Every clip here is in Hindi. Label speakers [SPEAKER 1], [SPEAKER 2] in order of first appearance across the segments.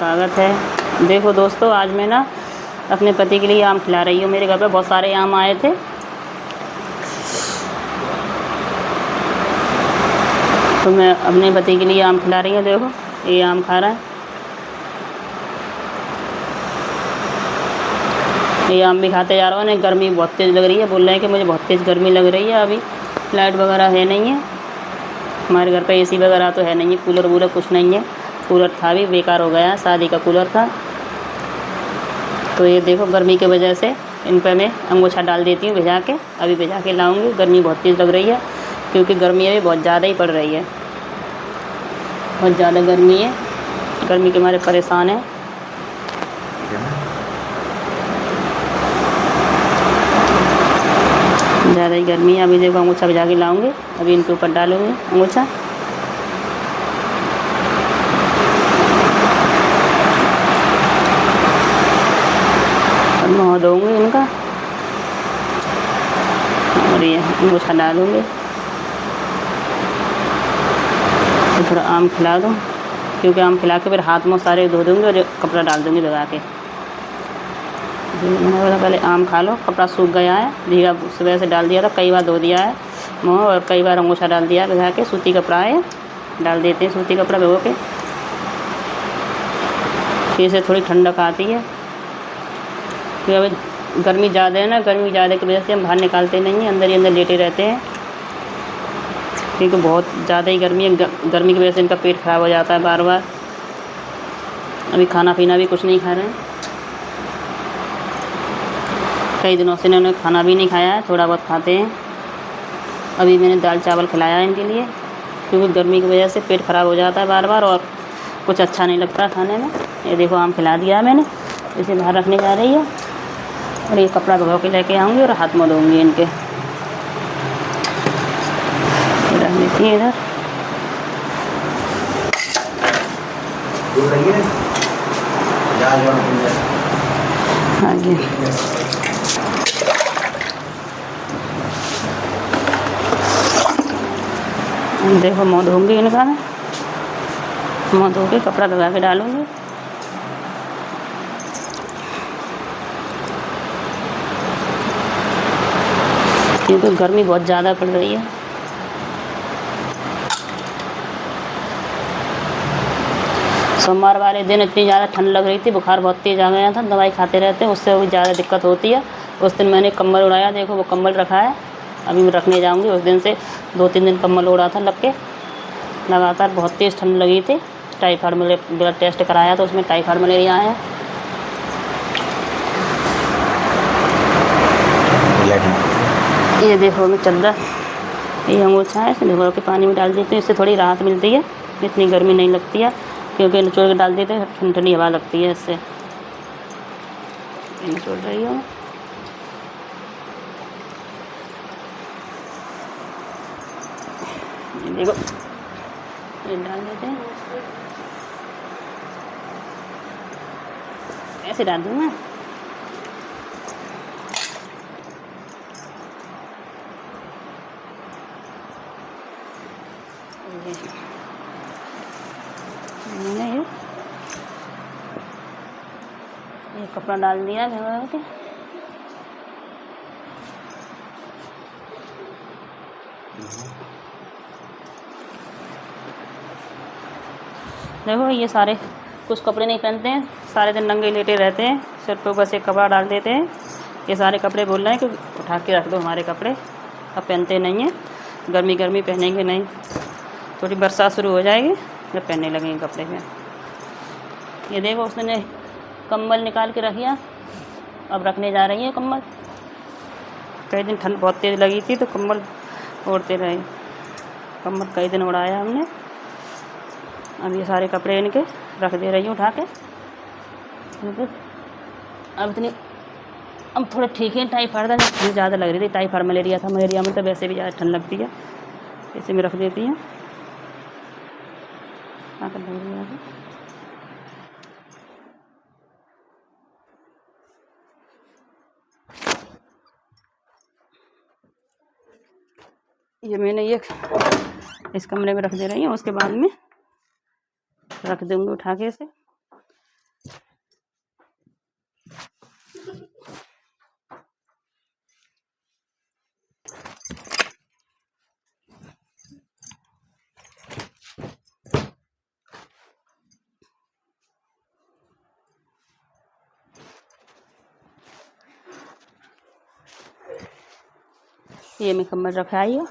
[SPEAKER 1] स्वागत है। देखो दोस्तों, आज मैं ना अपने पति के लिए आम खिला रही हूँ। मेरे घर पे बहुत सारे आम आए थे, तो मैं अपने पति के लिए आम खिला रही हूँ। देखो, ये आम खा रहा है। ये आम भी खाते जा रहा है। गर्मी बहुत तेज़ लग रही है, बोल रहे हैं कि मुझे बहुत तेज़ गर्मी लग रही है। अभी लाइट वगैरह है नहीं है हमारे घर पे, एसी वगैरह तो है नहीं है, कूलर वूलर कुछ नहीं है। कूलर था भी बेकार हो गया, शादी का कूलर था। तो ये देखो, गर्मी की वजह से इन पे मैं अंगूछा डाल देती हूँ भिजा के। अभी भिजा के लाऊंगी। गर्मी बहुत तेज़ लग रही है, क्योंकि गर्मी अभी बहुत ज़्यादा ही पड़ रही है। बहुत ज़्यादा गर्मी है, गर्मी के मारे परेशान है। ज़्यादा ही गर्मी है। अभी देखो, अंगूछा भिजा के लाऊंगी, अभी इनके ऊपर डालूंगी अंगूछा। मुँह धोऊंगी इनका और ये अंगूछा डालूंगी। तो थोड़ा आम खिला दूँ, क्योंकि आम खिला के फिर हाथ मुँह सारे धो दूँगी और कपड़ा डाल दूँगी भिगा के। मैंने बोला पहले आम खा लो, कपड़ा सूख गया है, भीगा सुबह से डाल दिया था, कई बार धो दिया है मुँह और कई बार अंगूछा डाल दिया भिगा के। सूती कपड़ा है, डाल देते हैं सूती कपड़ा भिगो के, फिर से थोड़ी ठंडक आती है। क्योंकि अभी गर्मी ज़्यादा है ना, गर्मी ज़्यादा की वजह से हम बाहर निकालते नहीं हैं, अंदर ही अंदर लेटे रहते हैं, क्योंकि बहुत ज़्यादा ही गर्मी है। गर्मी की वजह से इनका पेट ख़राब हो जाता है बार बार। अभी खाना पीना भी कुछ नहीं खा रहे हैं, कई दिनों से इन्होंने खाना भी नहीं खाया है, थोड़ा बहुत खाते हैं। अभी मैंने दाल चावल खिलाया है इनके लिए, क्योंकि गर्मी की वजह से पेट ख़राब हो जाता है बार बार और कुछ अच्छा नहीं लगता खाने में। ये देखो, आम खिला दिया है मैंने, इसे बाहर रखने जा रही है और ये कपड़ा भिगो के लेके आऊँगी और हाथ मुँह धोऊँगी इनके। रख देती हैं इधर। हाँ जी, देखो मुँह धोऊँगी इनका, मैं मुँह धो के कपड़ा भिगा के डालूँगी। क्योंकि गर्मी बहुत ज़्यादा पड़ रही है। सोमवार वाले दिन इतनी ज़्यादा ठंड लग रही थी, बुखार बहुत तेज़ आ गया था, दवाई खाते रहते हैं, उससे भी ज़्यादा दिक्कत होती है। उस दिन मैंने कंबल उड़ाया, देखो वो कंबल रखा है, अभी मैं रखने जाऊंगी। उस दिन से 2-3 दिन कंबल उड़ा था लग के, लगातार बहुत तेज़ ठंड लगी थी। टाइफाइड मलेरिया ब्लड टेस्ट कराया तो उसमें टाइफाइड मलेरिया आया। ये देखो, मैं चद्दर, ये अंगूछा है, इसे भिगो के पानी में डाल देती हूँ, इससे थोड़ी राहत मिलती है, इतनी गर्मी नहीं लगती है, क्योंकि निचोड़ के डाल देते हैं, ठंडी ठंडी हवा लगती है इससे। निचोड़ रही हूँ। देखो, ये डाल देते हैं, ऐसे डाल दूँ मैं। ये कपड़ा डाल दिया भिगो के। देखो, ये सारे कुछ कपड़े नहीं पहनते हैं, सारे दिन नंगे लेटे रहते हैं, सिर पे बस एक कपड़ा डाल देते हैं। ये सारे कपड़े बोल रहे हैं कि उठा के रख दो हमारे कपड़े, अब पहनते नहीं हैं। गर्मी गर्मी पहनेंगे नहीं, थोड़ी बरसात शुरू हो जाएगी जब पहनने लगेंगे कपड़े में। ये देखो, उसने कंबल निकाल के रखिया, अब रखने जा रही है कंबल। कई दिन ठंड बहुत तेज़ लगी थी तो कंबल ओढ़ते रहे, कंबल कई दिन उड़ाया हमने। अब ये सारे कपड़े इनके रख दे रही हूँ उठा के। अब थोड़े ठीक है। टाइफाइड था, ठंड ज़्यादा लग रही थी, टाइफाइड मलेरिया था, मलेरिया में तो वैसे भी ज़्यादा ठंड लगती है, ऐसे में रख देती हूँ। ये मैंने ये इस कमरे में रख दे रही हूँ, उसके बाद में रख दूँगी उठा के इसे। ये मैं कम्बल रखा है ये।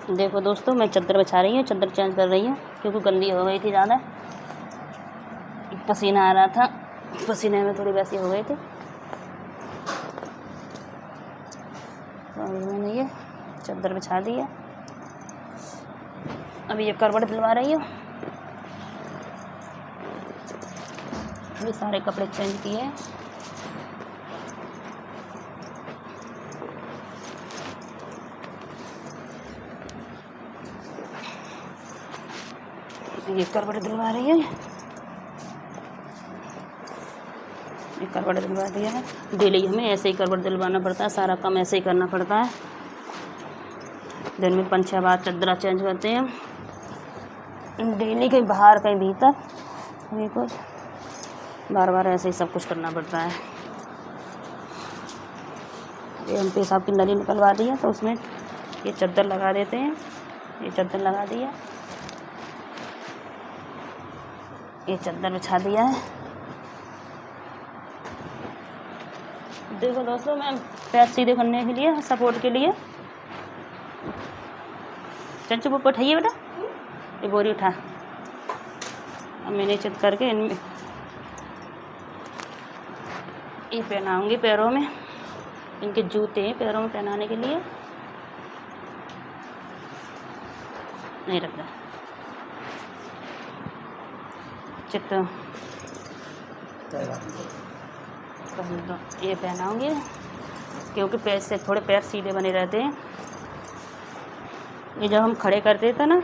[SPEAKER 1] देखो दोस्तों, मैं चादर बिछा रही हूँ, चादर चेंज कर रही हूँ क्योंकि गंदी हो गई थी ज़्यादा, पसीना आ रहा था, पसीने में थोड़ी वैसी हो गई थी। तो अभी मैंने ये चादर बिछा दी है। अभी ये करवट दिलवा रही हूँ। ये सारे कपड़े चेंज किए। ये करवट दिलवा रही है, ये करवट दिलवा दिया है। डेली हमें ऐसे ही करवट दिलवाना पड़ता है, सारा काम ऐसे ही करना पड़ता है। दिन में 5-6 बार चादर चेंज करते हैं डेली, कहीं बाहर कहीं भीतर, कहीं कुछ, बार बार ऐसे ही सब कुछ करना पड़ता है। ये हम पेशाब की नली निकलवा दी है तो उसमें ये चादर लगा देते हैं। ये चादर लगा दी है, ये चादर बिछा दिया है। देखो दोस्तों, मैं पैर सीधे करने के लिए, सपोर्ट के लिए, चंचू को उठाइए बेटा, ये बोरी उठा। अब मैंने चित करके इनमें ये पहनाऊंगी पैरों में, इनके जूते हैं पैरों में पहनाने के लिए। नहीं रख रहा चित, ये पहनाऊंगी क्योंकि पैर से थोड़े पैर सीधे बने रहते हैं। ये जब हम खड़े करते थे ना,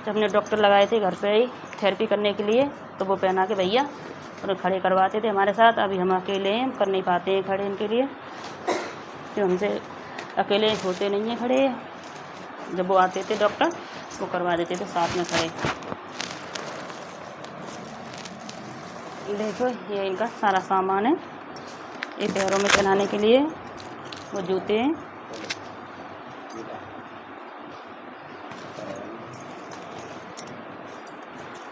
[SPEAKER 1] जब हमने डॉक्टर लगाए थे घर पे ही थेरेपी करने के लिए, तो वो पहना के भैया और खड़े करवाते थे हमारे साथ। अभी हम अकेले हैं, कर नहीं पाते हैं खड़े इनके लिए, तो हमसे अकेले होते नहीं हैं खड़े। जब वो आते थे डॉक्टर, वो करवा देते थे साथ में खड़े। देखो, ये इनका सारा सामान है, ये पैरों में पहनाने के लिए वो जूते हैं।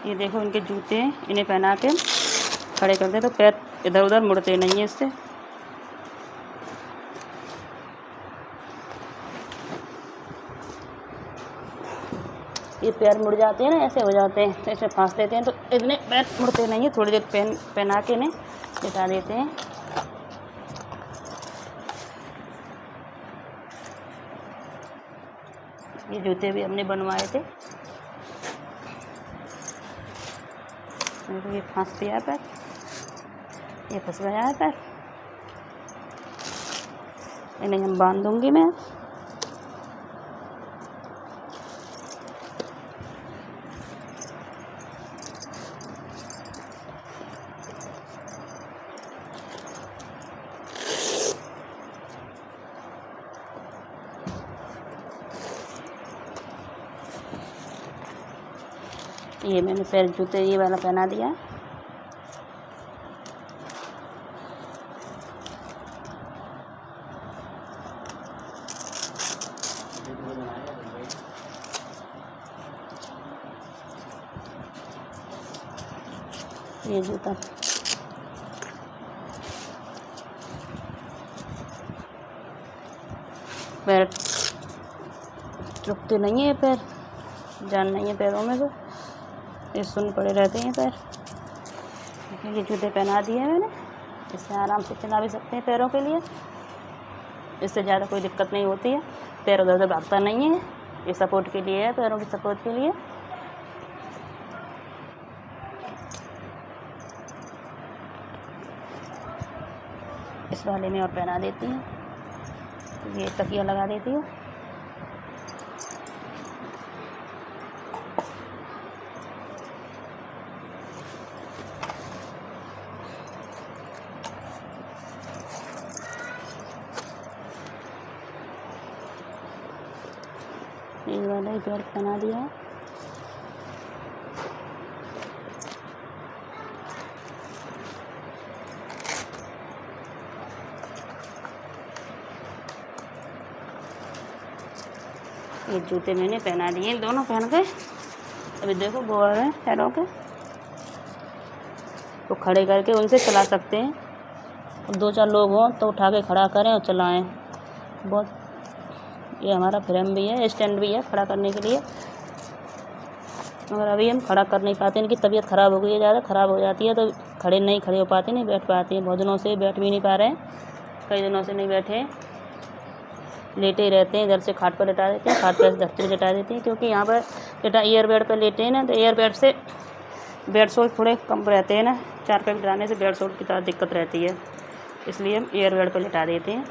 [SPEAKER 1] ये देखो इनके जूते हैं, इन्हें पहना के खड़े करते तो पैर इधर उधर मुड़ते नहीं हैं इससे। ये पैर मुड़ जाते हैं ना, ऐसे हो जाते हैं, तो ऐसे फांस देते हैं तो इतने पैर मुड़ते नहीं हैं। थोड़ी देर पहना के इन्हें लेटा देते हैं। ये जूते भी हमने बनवाए थे। ये फंस गया है पैर, ये फंस गया है पैर, इन्हें हम बांध दूंगी मैं। ये मैंने पैर जूते ये वाला पहना दिया। ये जूता पैर रुकते नहीं है, पैर जान नहीं है पैरों में, तो ये सुन पड़े रहते हैं पैर। ये जूते पहना दिए मैंने, इससे आराम से चला भी सकते हैं पैरों के लिए, इससे ज़्यादा कोई दिक्कत नहीं होती है, पैर उधर उधर भागता नहीं है। ये सपोर्ट के लिए है, पैरों की सपोर्ट के लिए। इस वाले में और पहना देती हूँ, ये तकिया लगा देती हूँ। ये वाला ही पैर पहना दिया है। ये जूते मैंने पहना दिए दोनों पहन के। अभी देखो बोर है पैरों के, तो खड़े करके उनसे चला सकते हैं। अब 2-4 लोग हों तो उठा के खड़ा करें और चलाएं। बहुत ये हमारा फ्रेम भी है, स्टैंड भी है खड़ा करने के लिए, मगर अभी हम खड़ा कर नहीं पाते। इनकी तबीयत ख़राब हो गई है, ज़्यादा ख़राब हो जाती है तो नहीं खड़े हो पाते, नहीं बैठ पाते हैं। बहुत दिनों से बैठ भी नहीं पा रहे हैं, कई दिनों से नहीं बैठे, लेटे ही रहते हैं। इधर से खाट पर लेटा देते हैं, खाट पर धरती पर लेटा देते हैं, क्योंकि यहाँ पर एयर बेड पर लेटे हैं ना, तो एयर बेड से बेड सोल थोड़े कम रहते हैं ना, 4 पैक डालने से बेड सोल की तरह दिक्कत रहती है, इसलिए हम एयर बेड पर लेटा देते हैं।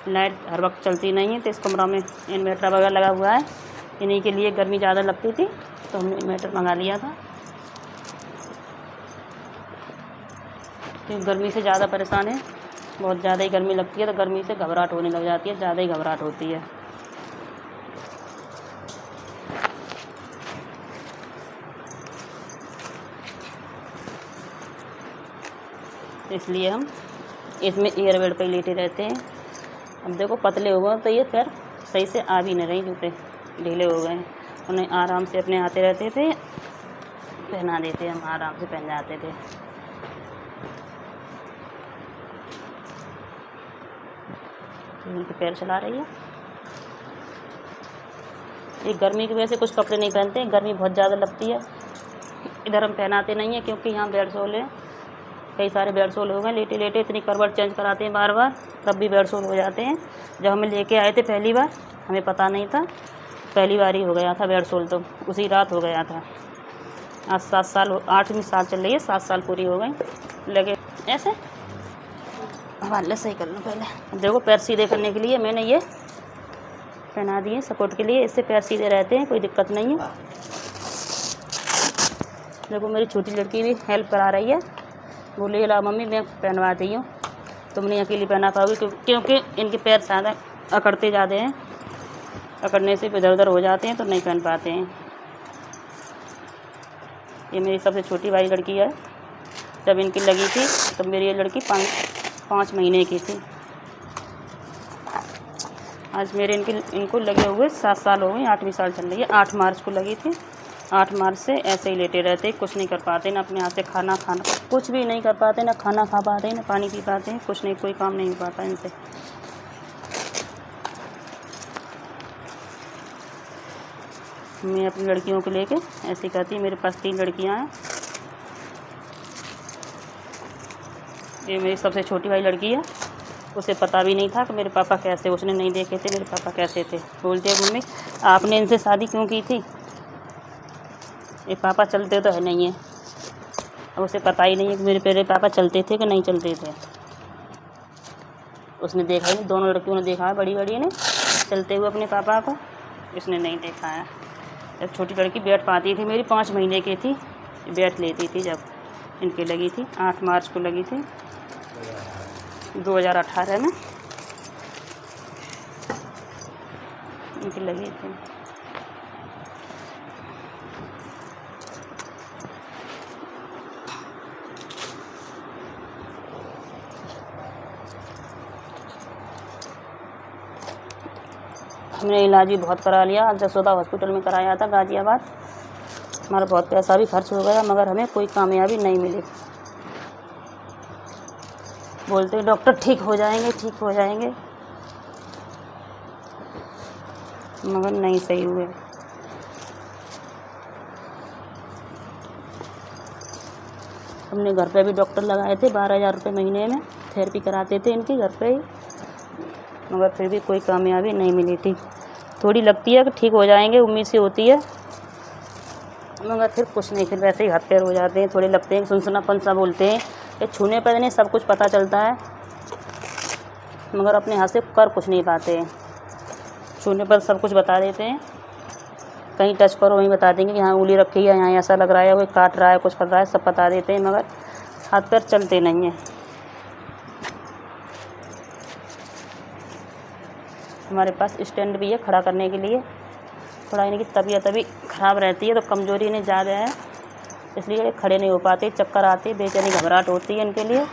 [SPEAKER 1] लाइट हर वक्त चलती नहीं है, तो इस कमरा में इन्वर्टर वगैरह लगा हुआ है। इन्हीं के लिए गर्मी ज़्यादा लगती थी तो हमने इन्वर्टर मंगा लिया था, क्योंकि गर्मी से ज़्यादा परेशान है। बहुत ज़्यादा ही गर्मी लगती है तो गर्मी से घबराहट होने लग जाती है, ज़्यादा ही घबराहट होती है। इसलिए हम इसमें एयर बेड पर लेटे रहते हैं। अब देखो पतले हो गए तो ये पैर सही से आ भी नहीं रही, जूते ढीले हो गए। उन्हें आराम से अपने आते रहते थे, पहना देते, हम आराम से पहन जाते थे। इनके पैर चला रही है। ये गर्मी की वजह से कुछ कपड़े नहीं पहनते हैं, गर्मी बहुत ज़्यादा लगती है। इधर हम पहनाते नहीं हैं, क्योंकि यहाँ बेड सोल है, कई सारे बेड सोल हो गए। लेटे लेटे इतनी करवट चेंज कराते हैं बार बार, तब भी बेड सोल हो जाते हैं। जब हमें लेके आए थे पहली बार, हमें पता नहीं था, पहली बार ही हो गया था बेड सोल, तो उसी रात हो गया था। आज 7 साल 8वीं साल चल रही है, 7 साल पूरी हो गई। लगे ऐसे हवाले सही कर लो पहले। देखो पैर सीधे करने के लिए मैंने ये पहना दिए सपोर्ट के लिए, इससे पैर सीधे रहते हैं, कोई दिक्कत नहीं है। देखो मेरी छोटी लड़की भी हेल्प करा रही है, बोले ला मम्मी मैं पहनवाती हूँ, तुम नहीं अकेली पहना पाओगी, क्योंकि इनके पैर ज़्यादा अकड़ते ज़्यादा हैं, अकड़ने से इधर उधर हो जाते हैं तो नहीं पहन पाते हैं। ये मेरी सबसे छोटी वाली लड़की है। जब इनकी लगी थी तब मेरी ये लड़की 5 महीने की थी। आज मेरे इनको लगे हुए 7 साल हो गए, 8वीं साल चल रही है। 8 मार्च को लगी थी। 8 मार्च से ऐसे ही लेटे रहते, कुछ नहीं कर पाते, ना अपने हाथ से खाना कुछ भी नहीं कर पाते, ना खाना खा पाते हैं, ना पानी पी पाते हैं, कुछ नहीं, कोई काम नहीं हो पाता इनसे। मैं अपनी लड़कियों को लेके ऐसे करती, मेरे पास 3 लड़कियां हैं। ये मेरी सबसे छोटी वाली लड़की है, उसे पता भी नहीं था कि मेरे पापा कैसे, उसने नहीं देखे थे मेरे पापा कैसे थे। बोलते हैं मम्मी आपने इनसे शादी क्यों की थी, ये पापा चलते तो है नहीं है। अब उसे पता ही नहीं है कि मेरे पापा चलते थे कि नहीं चलते थे। उसने देखा ही नहीं, दोनों लड़कियों ने देखा है, बड़ी बड़ी ने चलते हुए अपने पापा को, इसने नहीं देखा है। जब छोटी लड़की बैठ पाती थी मेरी, 5 महीने की थी, बैठ लेती थी जब इनकी लगी थी। 8 मार्च को लगी थी 2018 में इनकी लगी थी। हमने इलाज भी बहुत करा लिया, जसोदा हॉस्पिटल में कराया था गाज़ियाबाद। हमारा बहुत पैसा भी खर्च हो गया, मगर हमें कोई कामयाबी नहीं मिली। बोलते डॉक्टर ठीक हो जाएंगे, ठीक हो जाएंगे, मगर नहीं सही हुए। हमने घर पे भी डॉक्टर लगाए थे, 12,000 रुपये महीने में थेरेपी कराते थे इनकी घर पे ही, मगर फिर भी कोई कामयाबी नहीं मिली थी। थोड़ी लगती है कि ठीक हो जाएंगे, उम्मीद से होती है, मगर फिर कुछ नहीं, फिर वैसे ही हाथ पैर हो जाते हैं। थोड़े लगते हैं, सुनसुनापन सा बोलते हैं, ये छूने पर नहीं सब कुछ पता चलता है, मगर अपने हाथ से कर कुछ नहीं पाते हैं। छूने पर सब कुछ बता देते हैं, कहीं टच करो वहीं बता देंगे कि यहाँ उंगली रखी है, यहाँ ऐसा लग रहा है, कोई काट रहा है, कुछ कर रहा है, सब बता देते हैं, मगर हाथ पैर चलते नहीं हैं। हमारे पास स्टैंड भी है खड़ा करने के लिए। थोड़ा इनकी तबीयत अभी ख़राब रहती है, तो कमज़ोरी इन्हें ज़्यादा है, इसलिए खड़े नहीं हो पाते, चक्कर आते, बेचैनी घबराहट होती है इनके लिए,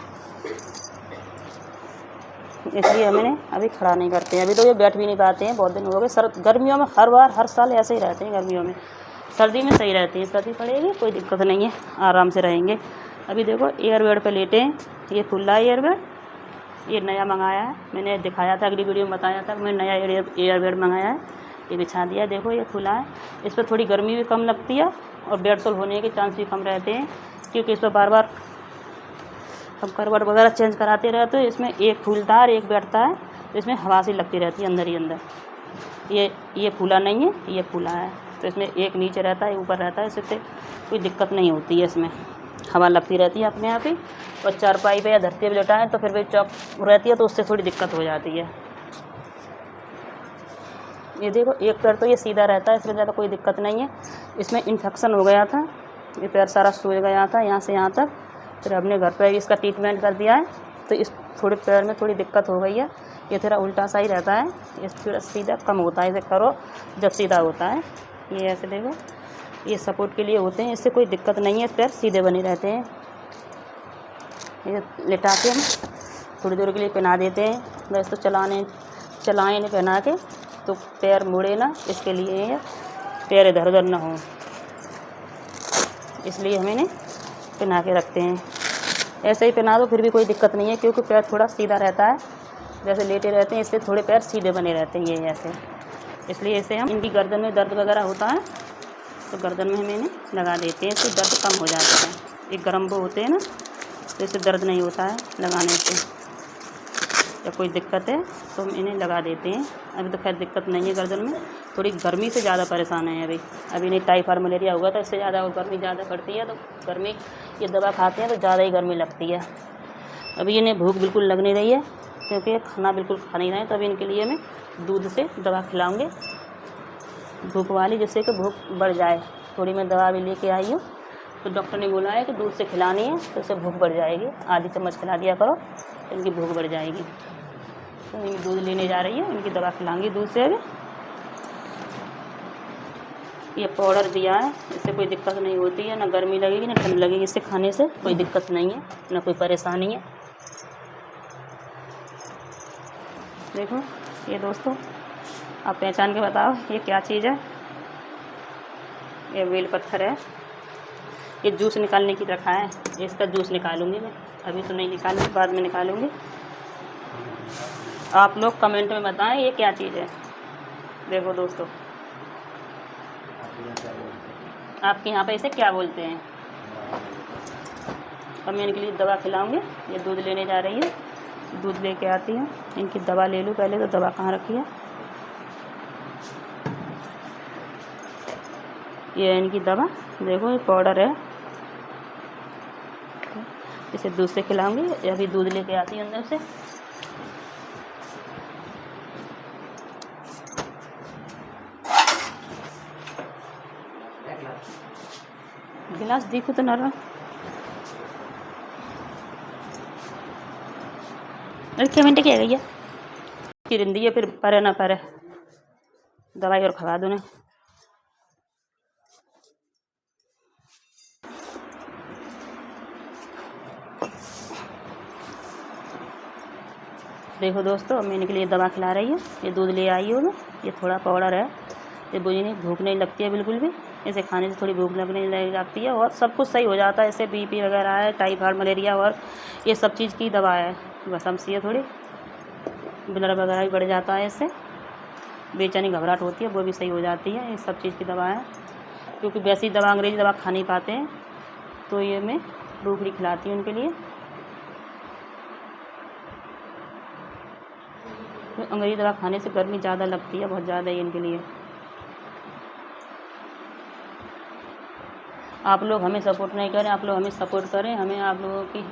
[SPEAKER 1] इसलिए हमने अभी खड़ा नहीं करते हैं। अभी तो ये बैठ भी नहीं पाते हैं, बहुत दिन हो गए। गर्मियों में हर साल ऐसे ही रहते हैं गर्मियों में। सर्दी में सही रहती है, सर्दी पड़ेगी कोई दिक्कत नहीं है, आराम से रहेंगे। अभी देखो एयरबेड पे लेटे हैं, ये खुला एयरबेड, ये नया मंगाया है। मैंने दिखाया था, अगली वीडियो में बताया था, मैं नया एयरबेड मंगाया है। ये बिछा दिया, देखो ये खुला है। इस पर थोड़ी गर्मी भी कम लगती है और बेड सोल होने के चांस भी कम रहते हैं, क्योंकि इस पर बार बार हम करवट वगैरह चेंज कराते रहते हैं। इसमें एक खुलता है और एक बैठता है, तो इसमें हवा सी लगती रहती है अंदर ही अंदर। ये फूला नहीं है, ये फूला है, तो इसमें एक नीचे रहता है, ऊपर रहता है, इससे कोई दिक्कत नहीं होती है। इसमें हवा लगती रहती है अपने आप ही। और चारपाई पे या धरती पे लेटा है तो फिर भी चौक रहती है, तो उससे थोड़ी दिक्कत हो जाती है। ये देखो एक पैर तो ये सीधा रहता है, इसमें ज़्यादा कोई दिक्कत नहीं है। इसमें इन्फेक्शन हो गया था, ये पैर सारा सूज गया था यहाँ से यहाँ तक। फिर हमने घर पर इसका ट्रीटमेंट कर दिया है, तो इस थोड़े पैर में थोड़ी दिक्कत हो गई है। ये थोड़ा उल्टा सा ही रहता है, ये थोड़ा सीधा कम होता है। इसे करो जब सीधा होता है, ये ऐसे देखो, ये सपोर्ट के लिए होते हैं, इससे कोई दिक्कत नहीं है, पैर सीधे बने रहते हैं। ये लेटा के हम थोड़ी देर के लिए पहना देते हैं, बस तो चलाएँ नहीं पहना के, तो पैर मुड़े ना, इसके लिए ये पैर इधर उधर ना हो, इसलिए हम इन्हें पहना के रखते हैं। ऐसे ही पहना दो फिर भी कोई दिक्कत नहीं है, क्योंकि पैर थोड़ा सीधा रहता है, जैसे लेटे रहते हैं इससे थोड़े पैर सीधे बने रहते हैं ये ऐसे। इसलिए इसे हम, इनकी गर्दन में दर्द वगैरह होता है तो गर्दन में हम इन्हें लगा देते हैं, इससे दर्द कम हो जाता है। ये गर्म वो होते हैं ना, तो इससे दर्द नहीं होता है लगाने से। या कोई दिक्कत है तो हम इन्हें लगा देते हैं। अभी तो खैर दिक्कत नहीं है गर्दन में, थोड़ी गर्मी से ज़्यादा परेशान है अभी इन्हें टाइफाइड मलेरिया हुआ था, इससे ज़्यादा गर्मी ज़्यादा पड़ती है, तो गर्मी ये दवा खाते हैं तो ज़्यादा ही गर्मी लगती है। अभी इन्हें भूख बिल्कुल लग नहीं रही है, क्योंकि खाना बिल्कुल खा नहीं रहे, तो अभी इनके लिए मैं दूध से दवा खिलाऊँगी भूख वाली, जिससे कि भूख बढ़ जाए। थोड़ी मैं दवा भी लेके आई हूँ, तो डॉक्टर ने बोला है कि दूध से खिलानी है, तो इससे भूख बढ़ जाएगी। आधी चम्मच खिला दिया करो, तो इनकी भूख बढ़ जाएगी। तो इनकी दूध लेने जा रही है, इनकी दवा खिलाऊंगी दूध से। अभी ये पाउडर दिया है, इससे कोई दिक्कत नहीं होती है, ना गर्मी लगेगी ना ठंड लगेगी, इससे खाने से कोई दिक्कत नहीं है, ना कोई परेशानी है। देखो ये दोस्तों, आप पहचान के बताओ ये क्या चीज़ है। ये बेल पत्थर है, ये जूस निकालने की रखा है, इसका जूस निकालूंगी मैं, अभी तो नहीं निकालूंगी, बाद में निकालूंगी। आप लोग कमेंट में बताएं ये क्या चीज़ है। देखो दोस्तों, आपके यहाँ पे इसे क्या बोलते हैं। अब मैं इनके लिए दवा खिलाऊंगी। ये दूध लेने जा रही है, दूध लेके आती हूँ, इनकी दवा ले लूँ पहले। तो दवा कहाँ रखी है, ये इनकी दवा देखो, ये पाउडर है, इसे दूध से खिलाऊंगी। अभी दूध लेके आती हूँ अंदर से। गिलास देखो तो नरम, अरे क्या मिनट क्या गई है रिंदी है, फिर परे ना परे दवाई और खवा दो ना। देखो दोस्तों, मैं इनके लिए दवा खिला रही हूँ। ये दूध ले आई हूँ मैं, ये थोड़ा पाउडर है, ये बुझी नहीं, भूख नहीं लगती है बिल्कुल भी। इसे खाने से थोड़ी भूख लगने लग जाती है और सब कुछ सही हो जाता है। इससे बीपी वगैरह है, टाइफाइड मलेरिया और ये सब चीज़ की दवा है। बस हमसी है, थोड़ी ब्लड वगैरह भी बढ़ जाता है, इससे बेचैनी घबराहट होती है वो भी सही हो जाती है। ये सब चीज़ की दवा है, क्योंकि वैसी दवा अंग्रेजी दवा खा नहीं पाते हैं, तो ये मैं रूखड़ी खिलाती हूँ उनके लिए। तो अंग्रेजी दवा खाने से गर्मी ज़्यादा लगती है, बहुत ज़्यादा ही इनके लिए। आप लोग हमें सपोर्ट नहीं करें, आप लोग हमें सपोर्ट करें, हमें आप लोगों की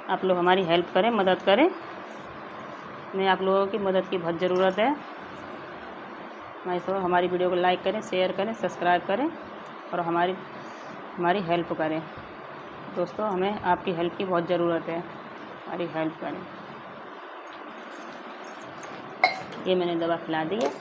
[SPEAKER 1] आप लोग हमारी हेल्प करें, मदद करें। हमें आप लोगों की मदद की बहुत ज़रूरत है। हमारी वीडियो को लाइक करें, शेयर करें, सब्सक्राइब करें और हमारी हेल्प करें। दोस्तों, हमें आपकी हेल्प की बहुत ज़रूरत है, हमारी हेल्प करें। ये मैंने दवा खिला दी है।